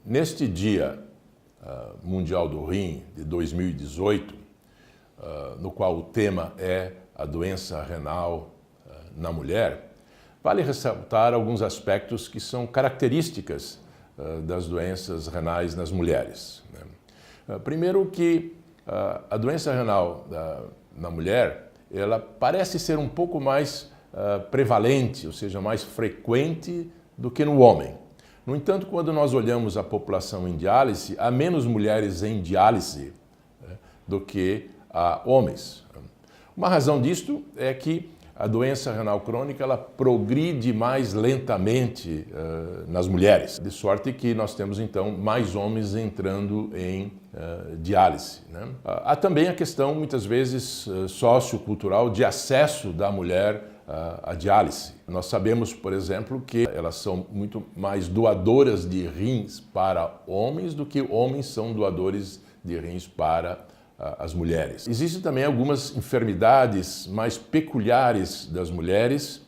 Neste Dia Mundial do Rim de 2018, no qual o tema é a doença renal na mulher, vale ressaltar alguns aspectos que são características das doenças renais nas mulheres. Primeiro que a doença renal na mulher, ela parece ser um pouco mais prevalente, ou seja, mais frequente do que no homem. No entanto, quando nós olhamos a população em diálise, há menos mulheres em diálise do que homens. Uma razão disto é que a doença renal crônica ela progride mais lentamente nas mulheres, de sorte que nós temos então mais homens entrando em diálise. Há também a questão, muitas vezes, sociocultural de acesso da mulher à diálise. Nós sabemos, por exemplo, que elas são muito mais doadoras de rins para homens do que homens são doadores de rins para as mulheres. Existem também algumas enfermidades mais peculiares das mulheres,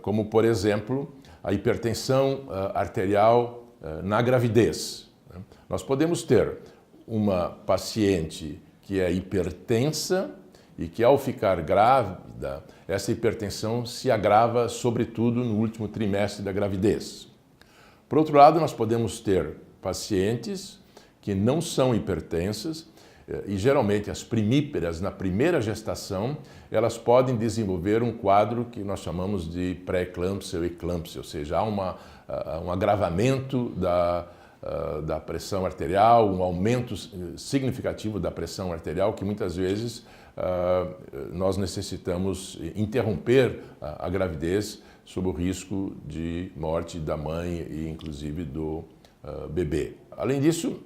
como, por exemplo, a hipertensão arterial na gravidez. Nós podemos ter uma paciente que é hipertensa e que, ao ficar grávida, essa hipertensão se agrava, sobretudo, no último trimestre da gravidez. Por outro lado, nós podemos ter pacientes que não são hipertensas e, geralmente, as primíparas, na primeira gestação, elas podem desenvolver um quadro que nós chamamos de pré-eclâmpsia ou eclâmpsia, ou seja, há um agravamento da pressão arterial, um aumento significativo da pressão arterial que, muitas vezes, nós necessitamos interromper a gravidez sob o risco de morte da mãe e, inclusive, do bebê. Além disso,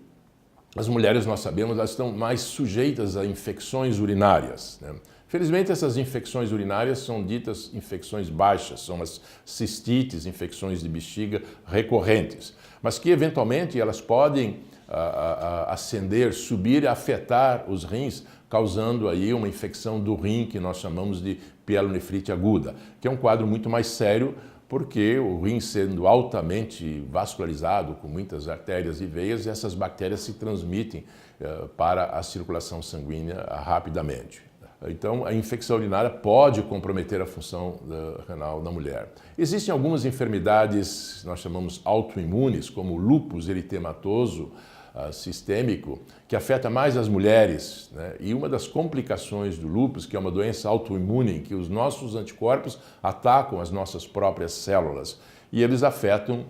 as mulheres, nós sabemos, elas estão mais sujeitas a infecções urinárias. Felizmente, essas infecções urinárias são ditas infecções baixas, são as cistites, infecções de bexiga recorrentes, mas que, eventualmente, elas podem ascender, subir e afetar os rins, causando aí uma infecção do rim que nós chamamos de pielonefrite aguda, que é um quadro muito mais sério, porque o rim sendo altamente vascularizado, com muitas artérias e veias, essas bactérias se transmitem para a circulação sanguínea rapidamente. Então, a infecção urinária pode comprometer a função renal da mulher. Existem algumas enfermidades, nós chamamos autoimunes, como o lúpus eritematoso sistêmico, que afeta mais as mulheres, E uma das complicações do lúpus, que é uma doença autoimune, em que os nossos anticorpos atacam as nossas próprias células e eles afetam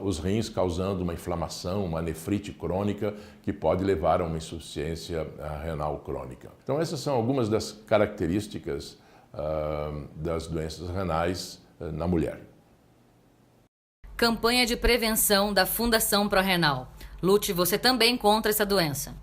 os rins, causando uma inflamação, uma nefrite crônica, que pode levar a uma insuficiência renal crônica. Então, essas são algumas das características das doenças renais na mulher. Campanha de prevenção da Fundação ProRenal. Lute você também contra essa doença.